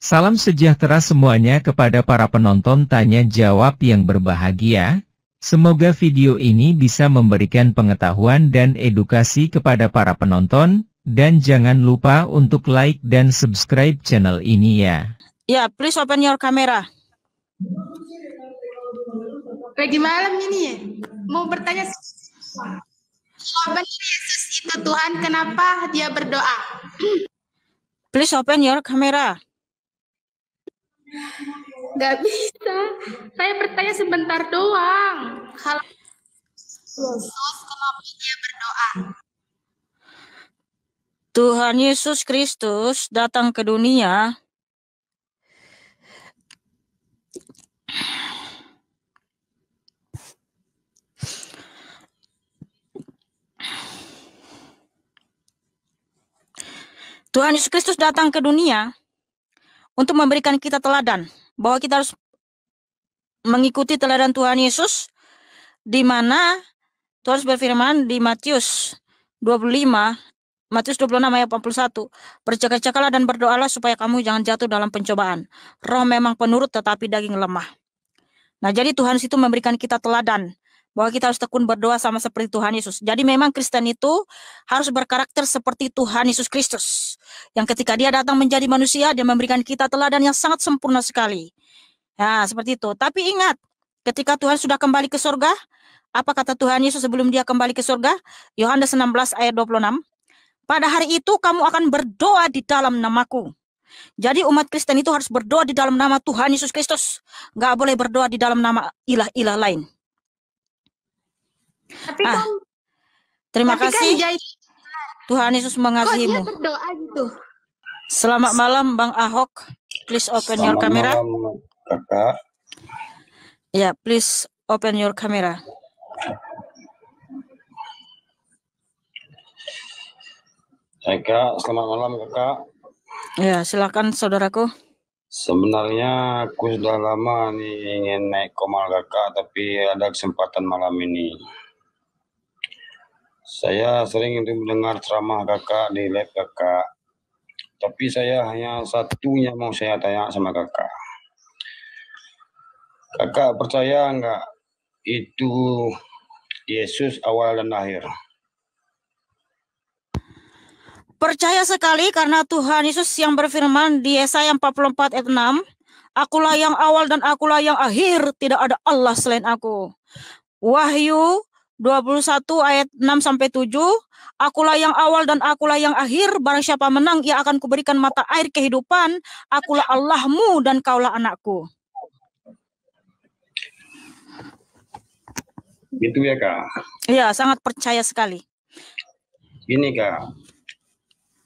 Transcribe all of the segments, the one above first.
Salam sejahtera semuanya kepada para penonton tanya jawab yang berbahagia. Semoga video ini bisa memberikan pengetahuan dan edukasi kepada para penonton, dan jangan lupa untuk like dan subscribe channel ini ya. Ya, please open your camera. Lagi malam ini ya, mau bertanya, benar Yesus itu Tuhan, kenapa dia berdoa? Please open your camera. Gak bisa, saya bertanya sebentar doang. Kalau Yesus, kenapa dia berdoa? Tuhan Yesus Kristus datang ke dunia Tuhan Yesus Kristus datang ke dunia untuk memberikan kita teladan, bahwa kita harus mengikuti teladan Tuhan Yesus, di mana Tuhan berfirman di Matius 25, Matius 26 ayat 41, berjaga-jagalah dan berdoalah supaya kamu jangan jatuh dalam pencobaan. Roh memang penurut tetapi daging lemah. Nah, jadi Tuhan itu memberikan kita teladan, bahwa kita harus tekun berdoa sama seperti Tuhan Yesus. Jadi memang Kristen itu harus berkarakter seperti Tuhan Yesus Kristus, yang ketika dia datang menjadi manusia, dia memberikan kita teladan yang sangat sempurna sekali. Nah, seperti itu. Tapi ingat, ketika Tuhan sudah kembali ke surga, apa kata Tuhan Yesus sebelum dia kembali ke surga? Yohanes 16 ayat 26. Pada hari itu kamu akan berdoa di dalam namaku. Jadi umat Kristen itu harus berdoa di dalam nama Tuhan Yesus Kristus. Nggak boleh berdoa di dalam nama ilah-ilah lain. Tapi kan, terima tapi kasih. kan Tuhan Yesus kok dia mengasihimu. berdoa gitu? Selamat malam Bang Ahok. Please open your camera. Selamat malam, Kakak. Ya, please open your camera. Kak, selamat malam Kakak. Ya, silakan saudaraku. Sebenarnya aku sudah lama nih ingin naik komal Kakak, tapi ada kesempatan malam ini. Saya sering itu mendengar ceramah Kakak di live Kakak, tapi saya hanya satunya mau saya tanya sama Kakak. Kakak percaya enggak itu Yesus awal dan akhir? Percaya sekali, karena Tuhan Yesus yang berfirman di Yesaya 44 ayat 6, akulah yang awal dan akulah yang akhir, tidak ada Allah selain aku. Wahyu 21 ayat 6-7, akulah yang awal dan akulah yang akhir, barang siapa menang ia akan kuberikan mata air kehidupan, akulah Allahmu dan kaulah anakku. Gitu ya Kak? Iya, sangat percaya sekali. Gini Kak,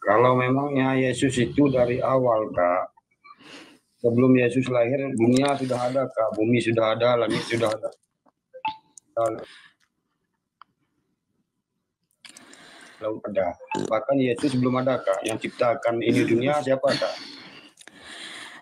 kalau memangnya Yesus itu dari awal Kak, sebelum Yesus lahir dunia sudah ada Kak, bumi sudah ada, langit sudah ada. Lalu ada. Bahkan Yesus belum ada Kak, yang ciptakan ini dunia siapa Kak?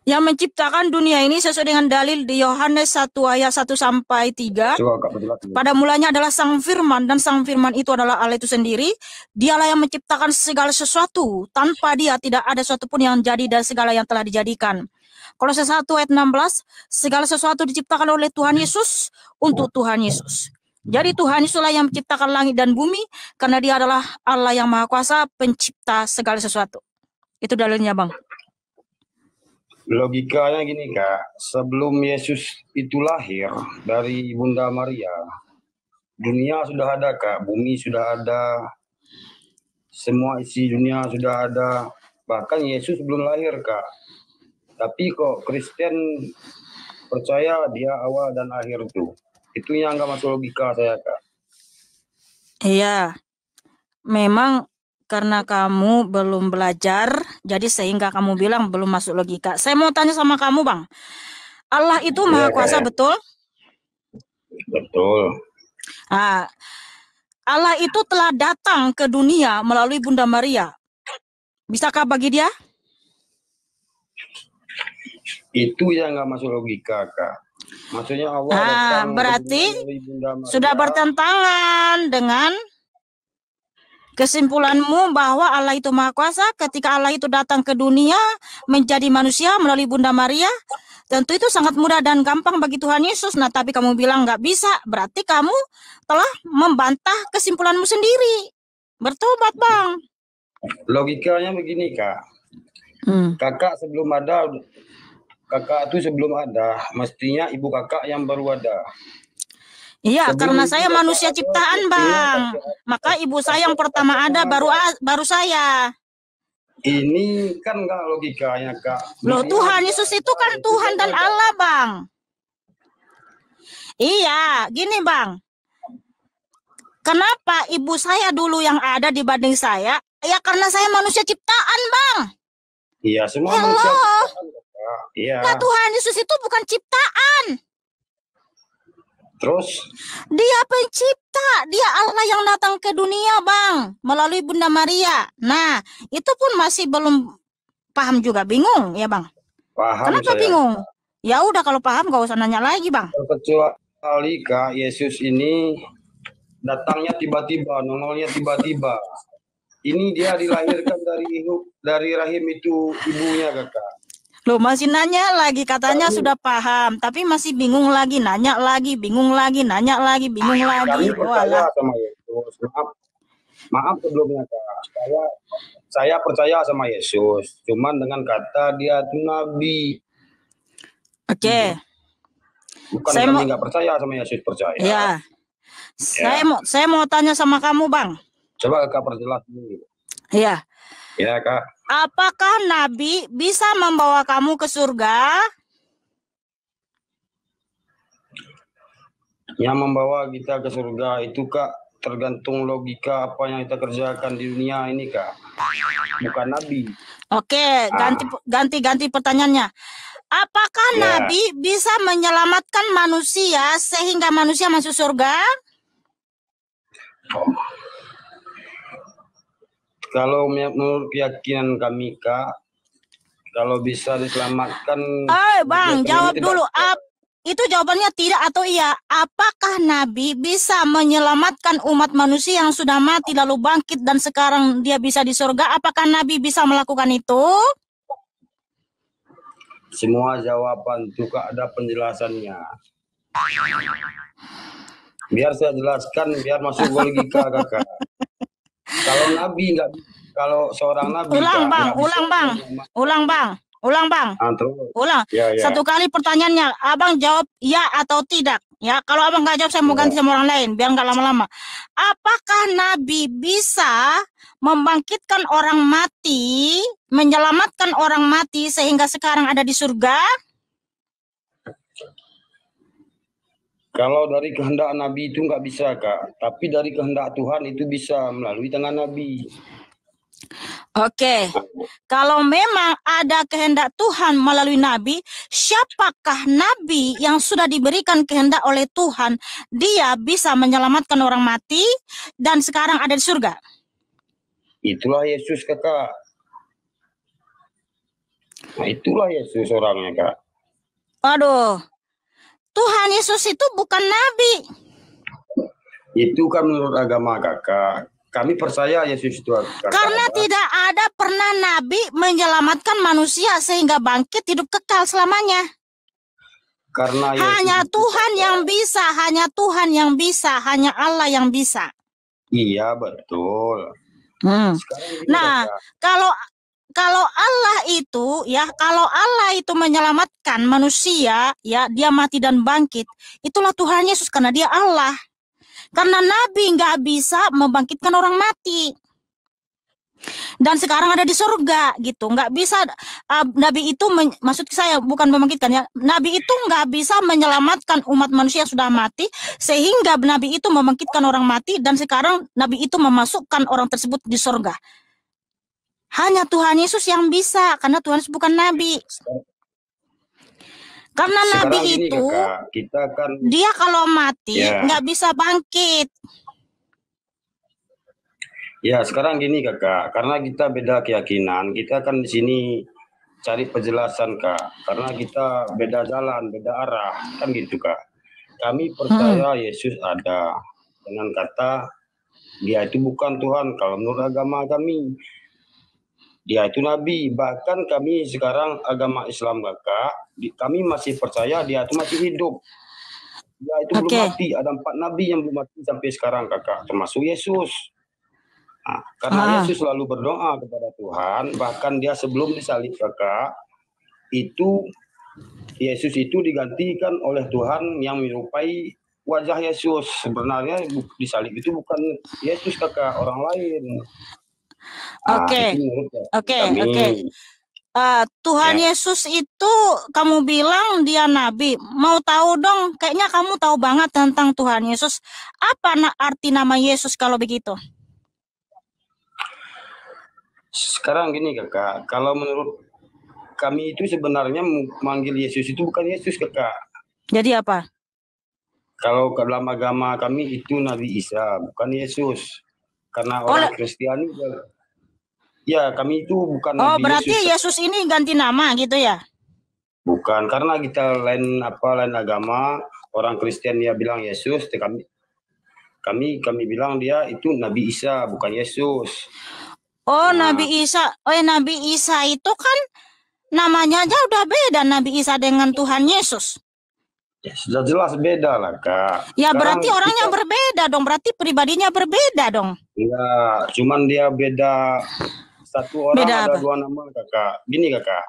Yang menciptakan dunia ini sesuai dengan dalil di Yohanes 1 ayat 1-3. Coba Kak, betul. Pada mulanya adalah Sang Firman, dan Sang Firman itu adalah Allah itu sendiri. Dialah yang menciptakan segala sesuatu. Tanpa dia tidak ada sesuatu pun yang jadi dari segala yang telah dijadikan. Kolose 1 ayat 16, segala sesuatu diciptakan oleh Tuhan Yesus untuk Tuhan Yesus. Jadi Tuhan Yesuslah yang menciptakan langit dan bumi, karena dia adalah Allah yang Maha Kuasa, pencipta segala sesuatu. Itu dalilnya Bang. Logikanya gini Kak, sebelum Yesus itu lahir dari Bunda Maria, dunia sudah ada Kak, bumi sudah ada, semua isi dunia sudah ada, bahkan Yesus belum lahir Kak. Tapi kok Kristen percaya dia awal dan akhir tuh, itu yang nggak masuk logika saya Kak. Iya, memang karena kamu belum belajar, jadi sehingga kamu bilang belum masuk logika. Saya mau tanya sama kamu Bang, Allah itu Maha Kuasa, betul? Betul. Nah, Allah itu telah datang ke dunia melalui Bunda Maria. Bisakah bagi dia? Itu yang nggak masuk logika Kak. Maksudnya Allah datang berarti melalui Bunda Maria, sudah bertentangan dengan Kesimpulanmu bahwa Allah itu Maha Kuasa, ketika Allah itu datang ke dunia menjadi manusia melalui Bunda Maria, tentu itu sangat mudah dan gampang bagi Tuhan Yesus. Nah, tapi kamu bilang nggak bisa, berarti kamu telah membantah kesimpulanmu sendiri. Bertobat, Bang. Logikanya begini, Kak. Kakak sebelum ada, kakak itu sebelum ada, mestinya ibu kakak yang baru ada. Iya, karena saya manusia ciptaan, Bang. Maka ibu saya yang pertama ada, baru saya. Ini kan nggak logikanya, Kak. Loh, Tuhan Yesus itu kan Tuhan dan Allah, Bang. Iya, gini, Bang. Kenapa ibu saya dulu yang ada dibanding saya? Ya karena saya manusia ciptaan, Bang. Iya, semua manusia ciptaan, Kak. Iya. Nah, Tuhan Yesus itu bukan ciptaan. Terus? Dia pencipta, dia Allah yang datang ke dunia, Bang, melalui Bunda Maria. Nah, itu pun masih belum paham juga, bingung ya, Bang? Paham. Kenapa saya bingung? Ya udah, kalau paham gak usah nanya lagi, Bang. Kecuali, Kak, Yesus ini datangnya tiba-tiba, nongolnya tiba-tiba. Ini dia dilahirkan dari rahim itu ibunya, Kakak. Loh, masih nanya lagi, katanya sudah paham, tapi masih bingung lagi, nanya lagi, bingung lagi, nanya lagi, bingung lagi. Kami percaya sama Yesus. Maaf sebelumnya, Kak. Saya percaya sama Yesus. Cuman dengan kata dia itu nabi. Oke. Bukan kami nggak percaya sama Yesus, percaya. Ya. Saya mau tanya sama kamu, Bang. Coba Kakak perjelas dulu. Iya. Ya, Kak. Apakah Nabi bisa membawa kamu ke surga? Yang membawa kita ke surga itu, Kak, tergantung logika apa yang kita kerjakan di dunia ini, Kak. Bukan Nabi. Oke, ganti pertanyaannya. Apakah Nabi bisa menyelamatkan manusia sehingga manusia masuk surga? Kalau menurut keyakinan kami, Kak, kalau bisa diselamatkan. Bang, jawab dulu. Itu jawabannya tidak atau iya. Apakah Nabi bisa menyelamatkan umat manusia yang sudah mati lalu bangkit dan sekarang dia bisa di surga? Apakah Nabi bisa melakukan itu? Semua jawaban itu, Kak, ada penjelasannya. Biar saya jelaskan, biar masuk logika, Kakak. Kalau Nabi nggak, kalau seorang Nabi. Ulang, Bang. Ya. Satu kali pertanyaannya, Abang jawab ya atau tidak. Ya, kalau Abang nggak jawab, saya mau ganti sama orang lain, biar nggak lama-lama. Apakah Nabi bisa membangkitkan orang mati, menyelamatkan orang mati sehingga sekarang ada di surga? Kalau dari kehendak Nabi itu nggak bisa, Kak. Tapi dari kehendak Tuhan itu bisa melalui tangan Nabi. Oke. Kalau memang ada kehendak Tuhan melalui Nabi, siapakah Nabi yang sudah diberikan kehendak oleh Tuhan? Dia bisa menyelamatkan orang mati dan sekarang ada di surga. Itulah Yesus, Kakak. Nah, itulah Yesus orangnya, Kak. Aduh. Tuhan Yesus itu bukan Nabi. Itu kan menurut agama, Kakak. Kami percaya Yesus itu, Kakak. Karena tidak ada pernah Nabi menyelamatkan manusia sehingga bangkit hidup kekal selamanya. Karena hanya Tuhan yang bisa, hanya Tuhan yang bisa, hanya Allah yang bisa. Iya, betul. Nah, kalau Allah itu menyelamatkan manusia, ya, dia mati dan bangkit, itulah Tuhan Yesus karena dia Allah. Karena Nabi nggak bisa membangkitkan orang mati. Dan sekarang ada di surga gitu, nggak bisa. Nabi itu maksud saya bukan membangkitkan ya. Nabi itu nggak bisa menyelamatkan umat manusia yang sudah mati sehingga Nabi itu membangkitkan orang mati dan sekarang Nabi itu memasukkan orang tersebut di surga. Hanya Tuhan Yesus yang bisa karena Tuhan Yesus bukan Nabi. Karena Nabi itu Kakak, kita kan, dia kalau mati nggak bisa bangkit. Ya, sekarang gini, Kakak, karena kita beda keyakinan, kita kan di sini cari penjelasan, Kak. Karena kita beda jalan, beda arah, kan gitu, Kak. Kami percaya Yesus ada dengan kata Dia itu bukan Tuhan. Kalau menurut agama kami, dia itu nabi. Bahkan kami sekarang agama Islam kakak, kami masih percaya dia itu masih hidup. Dia itu belum mati. Ada 4 nabi yang belum mati sampai sekarang kakak, termasuk Yesus. Nah, karena Yesus selalu berdoa kepada Tuhan, bahkan dia sebelum disalib kakak, itu Yesus itu digantikan oleh Tuhan yang menyerupai wajah Yesus. Sebenarnya disalib itu bukan Yesus kakak, orang lain. Oke. Tuhan Yesus itu kamu bilang dia nabi. Mau tahu dong, kayaknya kamu tahu banget tentang Tuhan Yesus. Apa arti nama Yesus kalau begitu? Sekarang gini kakak, kalau menurut kami itu sebenarnya manggil Yesus itu bukan Yesus kakak. Jadi apa? Kalau dalam agama kami itu Nabi Isa, bukan Yesus. Karena orang Kristiani, ya kami itu bukan Nabi Yesus. Oh berarti Yesus ini ganti nama gitu ya? Bukan, karena kita lain agama. Orang Kristen dia bilang Yesus, kami bilang dia itu Nabi Isa, bukan Yesus. Oh Nabi Isa, Nabi Isa itu kan namanya aja udah beda, Nabi Isa dengan Tuhan Yesus. Ya, sudah jelas beda lah kak. Ya sekarang berarti orangnya berbeda dong, berarti pribadinya berbeda dong. Iya, cuman dia beda. Satu orang beda ada 2 nama kakak. Gini kakak.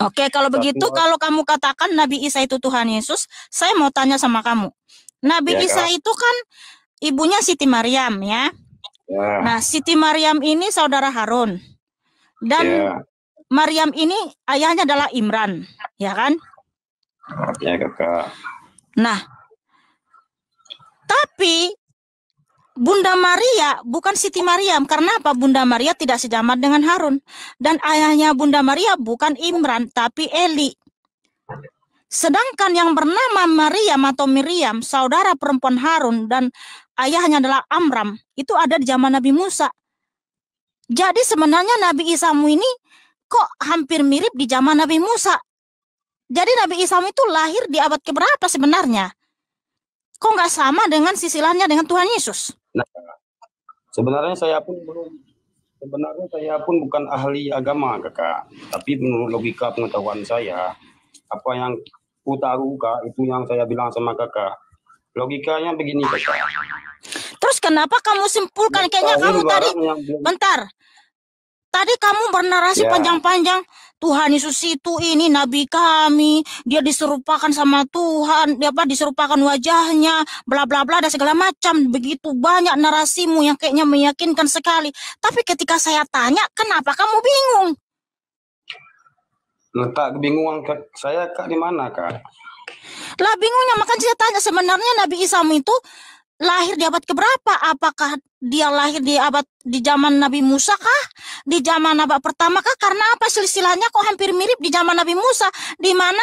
Oke, kalau begitu kalau kamu katakan Nabi Isa itu Tuhan Yesus, saya mau tanya sama kamu. Nabi Isa itu kan ibunya Siti Maryam ya. Nah, Siti Maryam ini saudara Harun. Dan Maryam ini ayahnya adalah Imran, ya kan? Ya, kakak. Nah, tapi Bunda Maria bukan Siti Maryam. Karena apa? Bunda Maria tidak sejaman dengan Harun. Dan ayahnya Bunda Maria bukan Imran, tapi Eli. Sedangkan yang bernama Maryam atau Miriam, saudara perempuan Harun dan ayahnya adalah Amram, itu ada di zaman Nabi Musa. Jadi sebenarnya Nabi Isamu ini kok hampir mirip di zaman Nabi Musa. Jadi Nabi Isamu itu lahir di abad keberapa sebenarnya? Kok nggak sama dengan sisilannya dengan Tuhan Yesus? Nah, sebenarnya saya pun bukan ahli agama kakak. Tapi menurut logika pengetahuan saya, apa yang ku tahu kak, itu yang saya bilang sama kakak. Logikanya begini kakak. Terus kenapa kamu simpulkan kayaknya kamu tadi bentar. Tadi kamu bernarasi panjang-panjang Tuhan Yesus itu ini nabi kami, dia diserupakan sama Tuhan, dia diserupakan wajahnya, bla bla bla dan segala macam. Begitu banyak narasimu yang kayaknya meyakinkan sekali. Tapi ketika saya tanya, kenapa kamu bingung? Letak kebingungan saya kak di mana kak? Lah bingungnya, makanya saya tanya sebenarnya Nabi Isa itu lahir di abad keberapa? Apakah dia lahir di zaman Nabi Musa kah? Di zaman abad pertama kah? Karena apa silsilahnya kok hampir mirip di zaman Nabi Musa, di mana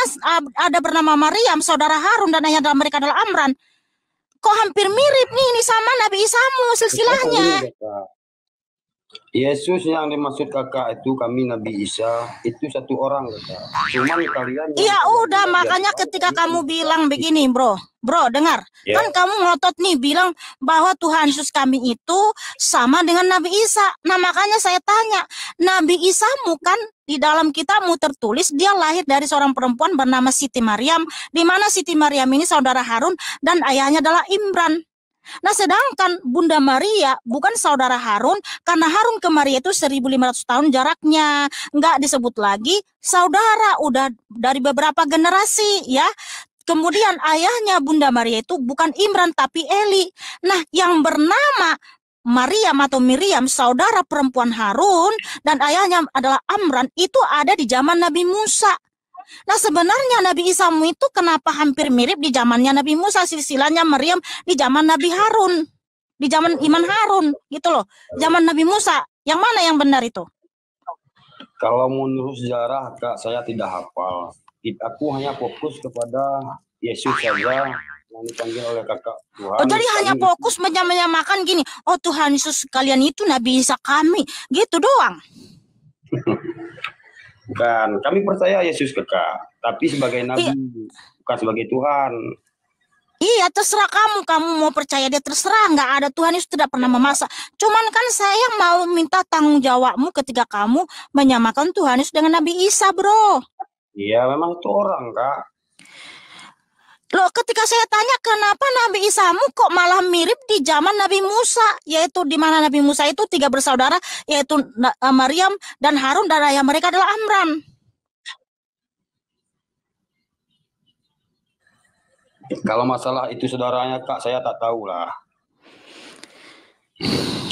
ada bernama Maryam, saudara Harun dan ayah mereka adalah Amran. Kok hampir mirip nih ini sama Nabi Isamu silsilahnya? Yesus yang dimaksud kakak itu kami Nabi Isa itu satu orang kakak. Cuman kalian. Iya udah makanya ketika kamu bilang begini bro dengar kan kamu ngotot nih bilang bahwa Tuhan Yesus kami itu sama dengan Nabi Isa. Nah makanya saya tanya, Nabi Isamu kan di dalam kitabmu tertulis dia lahir dari seorang perempuan bernama Siti Maryam, di mana Siti Maryam ini saudara Harun dan ayahnya adalah Imran. Nah sedangkan Bunda Maria bukan saudara Harun, karena Harun ke Maria itu 1500 tahun jaraknya. Nggak disebut lagi saudara, udah dari beberapa generasi ya. Kemudian ayahnya Bunda Maria itu bukan Imran tapi Eli. Nah yang bernama Maryam atau Miriam, saudara perempuan Harun dan ayahnya adalah Amran, itu ada di zaman Nabi Musa. Nah sebenarnya Nabi Isamu itu kenapa hampir mirip di zamannya Nabi Musa, silsilahnya Maryam di zaman Nabi Harun, di zaman Iman Harun gitu loh, zaman Nabi Musa. Yang mana yang benar itu? Kalau menurut sejarah kak saya tidak hafal. Aku hanya fokus kepada Yesus saja yang dipanggil oleh kakak Tuhan. Oh jadi hanya fokus menyamakan gini, oh Tuhan Yesus kalian itu Nabi Isa kami, gitu doang. Bukan, kami percaya Yesus kakak, tapi sebagai nabi, bukan sebagai Tuhan. Iya, terserah kamu. Kamu mau percaya dia, terserah. Nggak ada, Tuhan Yesus tidak pernah memaksa. Cuman kan saya mau minta tanggung jawabmu ketika kamu menyamakan Tuhan Yesus dengan Nabi Isa, bro. Iya, memang itu orang, Kak. Loh, ketika saya tanya kenapa Nabi Isamu kok malah mirip di zaman Nabi Musa, yaitu di mana Nabi Musa itu 3 bersaudara, yaitu Maryam dan Harun, dan ayah mereka adalah Amram. Kalau masalah itu saudaranya, Kak, saya tak tahu lah.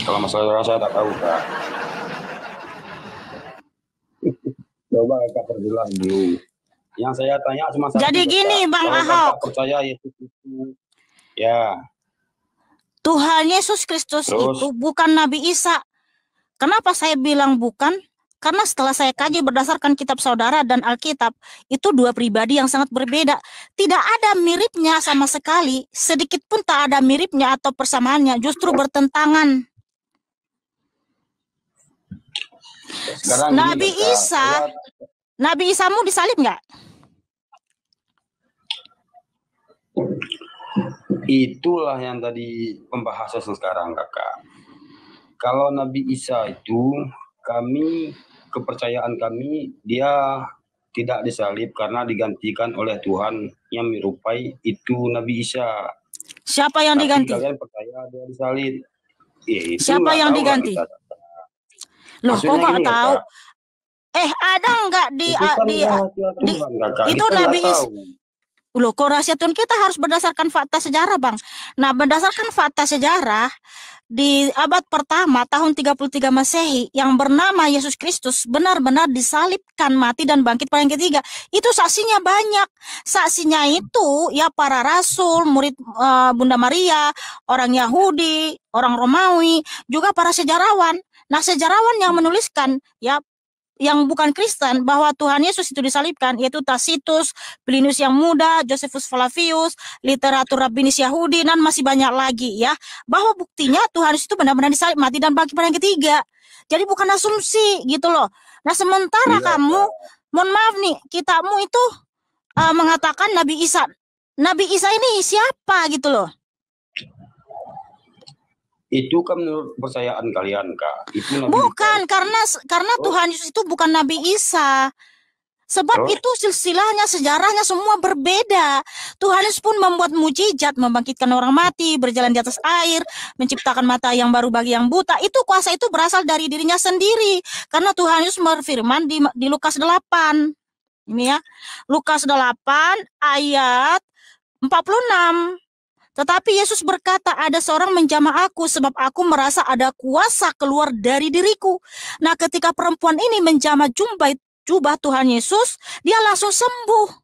Kalau masalah saudara saya tak tahu, Kak. Coba Kak perjelas dulu. Yang saya tanya cuma satu. Jadi gini, Kak. Bang Kalau Ahok. Kakak percaya Yesus itu, ya. Tuhan Yesus Kristus Terus? itu bukan Nabi Isa. Kenapa saya bilang bukan? Karena setelah saya kaji berdasarkan kitab saudara dan Alkitab, itu 2 pribadi yang sangat berbeda. Tidak ada miripnya sama sekali, sedikit pun tak ada miripnya atau persamaannya, justru bertentangan. Sekarang Nabi gini, Kak, Isa, Nabi Isamu disalib nggak? Itulah yang tadi pembahasan sekarang, Kakak. Kalau Nabi Isa itu, kepercayaan kami, dia tidak disalib karena digantikan oleh Tuhan yang menyerupai itu Nabi Isa. Siapa yang diganti? Tapi kalian percaya dia disalib. Siapa yang diganti? Loh, kok nggak tahu? Ada nggak itu Nabi Isa? Loh, kok rahasia Tuhan? Kita harus berdasarkan fakta sejarah, Bang. Nah, berdasarkan fakta sejarah, di abad pertama tahun 33 Masehi yang bernama Yesus Kristus benar-benar disalibkan, mati dan bangkit pada yang ketiga. Itu saksinya banyak. Saksinya itu ya para rasul, murid Bunda Maria, orang Yahudi, orang Romawi, juga para sejarawan. Nah, sejarawan yang menuliskan ya yang bukan Kristen bahwa Tuhan Yesus itu disalibkan, yaitu Tacitus, Plinius yang Muda, Josephus Flavius, literatur rabbinis Yahudi, dan masih banyak lagi ya, bahwa buktinya Tuhan Yesus itu benar-benar disalib, mati dan bangkit pada yang ketiga. Jadi bukan asumsi gitu loh. Nah, sementara kamu, mohon maaf nih, kitamu itu mengatakan Nabi Isa. Nabi Isa ini siapa gitu loh? Itu kan menurut kepercayaan kalian, Kak. Itu Nabi bukan, karena Tuhan Yesus itu bukan Nabi Isa. Sebab itu silsilahnya, sejarahnya semua berbeda. Tuhan Yesus pun membuat mujizat, membangkitkan orang mati, berjalan di atas air, menciptakan mata yang baru bagi yang buta. Itu kuasa itu berasal dari dirinya sendiri. Karena Tuhan Yesus berfirman di Lukas 8. Ini ya, Lukas 8 ayat 46. Tetapi Yesus berkata, ada seorang menjamah aku sebab aku merasa ada kuasa keluar dari diriku. Nah, ketika perempuan ini menjamah jubah Tuhan Yesus, dia langsung sembuh.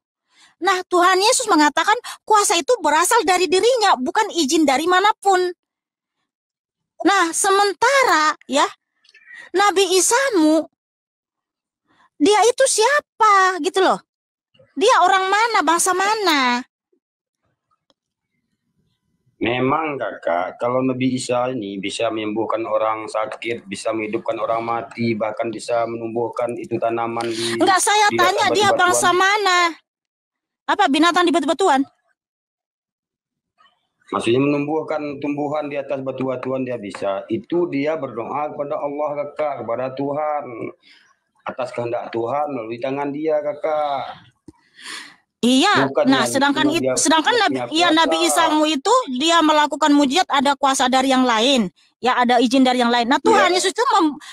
Nah, Tuhan Yesus mengatakan kuasa itu berasal dari dirinya, bukan izin dari manapun. Nah, sementara ya, Nabi Isamu, dia itu siapa gitu loh. Dia orang mana, bangsa mana? Memang, Kakak, kalau Nabi Isa ini bisa menyembuhkan orang sakit, bisa menghidupkan orang mati, bahkan bisa menumbuhkan itu tanaman di... Enggak, saya tanya dia bangsa mana? Apa, binatang di batu-batuan? Maksudnya menumbuhkan tumbuhan di atas batu-batuan dia bisa. Itu dia berdoa kepada Allah, Kakak, kepada Tuhan. Atas kehendak Tuhan melalui tangan dia, Kakak. Iya, nah sedangkan Nabi Isamu itu dia melakukan mujizat, ada kuasa dari yang lain, ya ada izin dari yang lain. Nah, Tuhan Yesus itu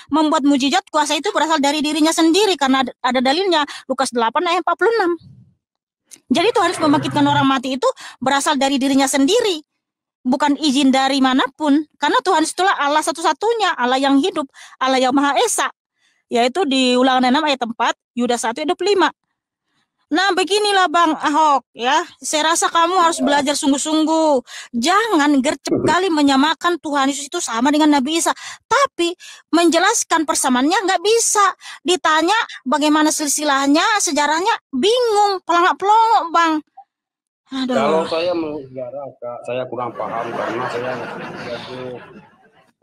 membuat mujizat, kuasa itu berasal dari dirinya sendiri karena ada dalilnya, Lukas 8 ayat 46. Jadi Tuhan Yesus membangkitkan orang mati itu berasal dari dirinya sendiri, bukan izin dari manapun, karena Tuhan Yesus itulah Allah satu-satunya, Allah yang hidup, Allah yang Maha Esa, yaitu di Ulangan 6 ayat 4, Yudas 1 ayat 25. Nah, beginilah Bang Ahok ya. Saya rasa kamu harus belajar sungguh-sungguh. Jangan gercep kali menyamakan Tuhan Yesus itu sama dengan Nabi Isa. Tapi menjelaskan persamaannya nggak bisa. Ditanya bagaimana silsilahnya, sejarahnya, bingung, pelangak-pelongok Bang. Aduh. Kalau saya menurut sejarah, Kak, saya kurang paham karena saya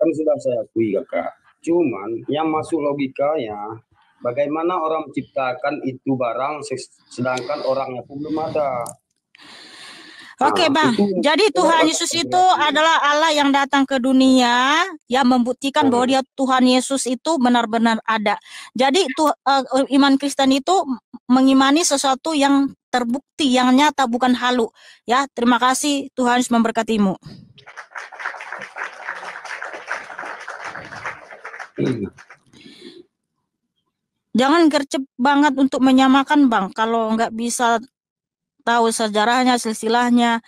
kan sudah saya akui, Kakak. Cuman yang masuk logikanya, bagaimana orang menciptakan itu barang sedangkan orangnya pun belum ada? Oke, Bang. itu Jadi Tuhan Yesus itu adalah Allah yang datang ke dunia yang membuktikan bahwa dia Tuhan Yesus itu benar-benar ada. Jadi iman Kristen itu mengimani sesuatu yang terbukti, yang nyata, bukan halu. Ya, terima kasih. Tuhan Yesus memberkatimu. Jangan gercep banget untuk menyamakan, Bang. Kalau nggak bisa tahu sejarahnya, silsilahnya.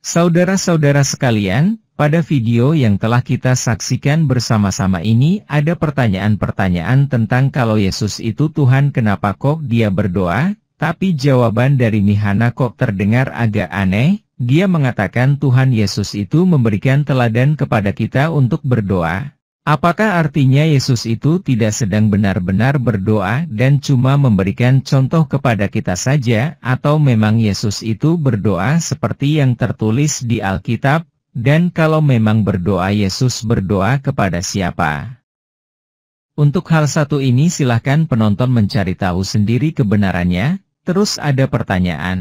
Saudara-saudara sekalian, pada video yang telah kita saksikan bersama-sama ini ada pertanyaan-pertanyaan tentang kalau Yesus itu Tuhan, kenapa kok dia berdoa? Tapi jawaban dari Mihana kok terdengar agak aneh. Dia mengatakan Tuhan Yesus itu memberikan teladan kepada kita untuk berdoa. Apakah artinya Yesus itu tidak sedang benar-benar berdoa dan cuma memberikan contoh kepada kita saja, atau memang Yesus itu berdoa seperti yang tertulis di Alkitab? Dan kalau memang berdoa, Yesus berdoa kepada siapa? Untuk hal satu ini silahkan penonton mencari tahu sendiri kebenarannya. Terus ada pertanyaan.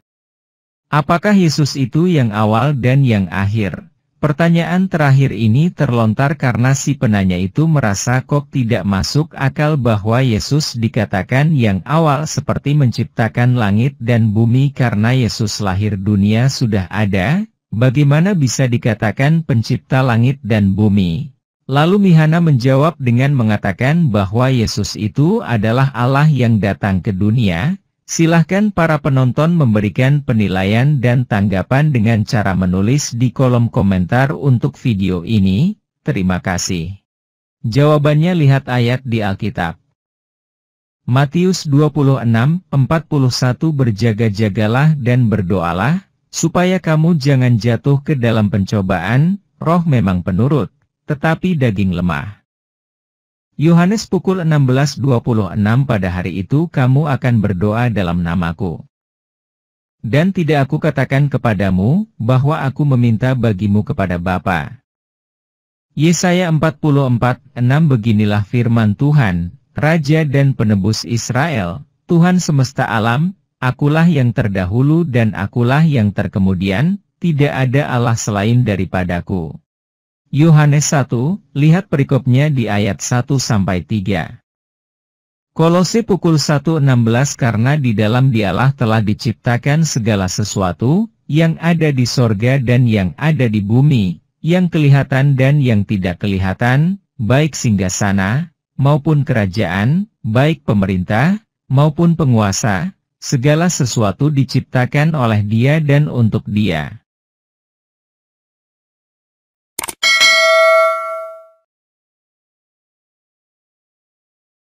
Apakah Yesus itu yang awal dan yang akhir? Pertanyaan terakhir ini terlontar karena si penanya itu merasa kok tidak masuk akal bahwa Yesus dikatakan yang awal seperti menciptakan langit dan bumi karena Yesus lahir dunia sudah ada. Bagaimana bisa dikatakan pencipta langit dan bumi? Lalu Mihana menjawab dengan mengatakan bahwa Yesus itu adalah Allah yang datang ke dunia. Silahkan para penonton memberikan penilaian dan tanggapan dengan cara menulis di kolom komentar untuk video ini. Terima kasih. Jawabannya lihat ayat di Alkitab. Matius 26:41 Berjaga-jagalah dan berdoalah, supaya kamu jangan jatuh ke dalam pencobaan. Roh memang penurut, tetapi daging lemah. Yohanes pukul 16.26 Pada hari itu kamu akan berdoa dalam namaku. Dan tidak aku katakan kepadamu, bahwa aku meminta bagimu kepada Bapa. Yesaya 44:6 Beginilah firman Tuhan, Raja dan Penebus Israel, Tuhan semesta alam, akulah yang terdahulu dan akulah yang terkemudian, tidak ada Allah selain daripadaku. Yohanes 1, lihat perikopnya di ayat 1-3. Kolose pukul 1:16 Karena di dalam Dialah telah diciptakan segala sesuatu, yang ada di sorga dan yang ada di bumi, yang kelihatan dan yang tidak kelihatan, baik singgasana, maupun kerajaan, baik pemerintah, maupun penguasa, segala sesuatu diciptakan oleh Dia dan untuk Dia.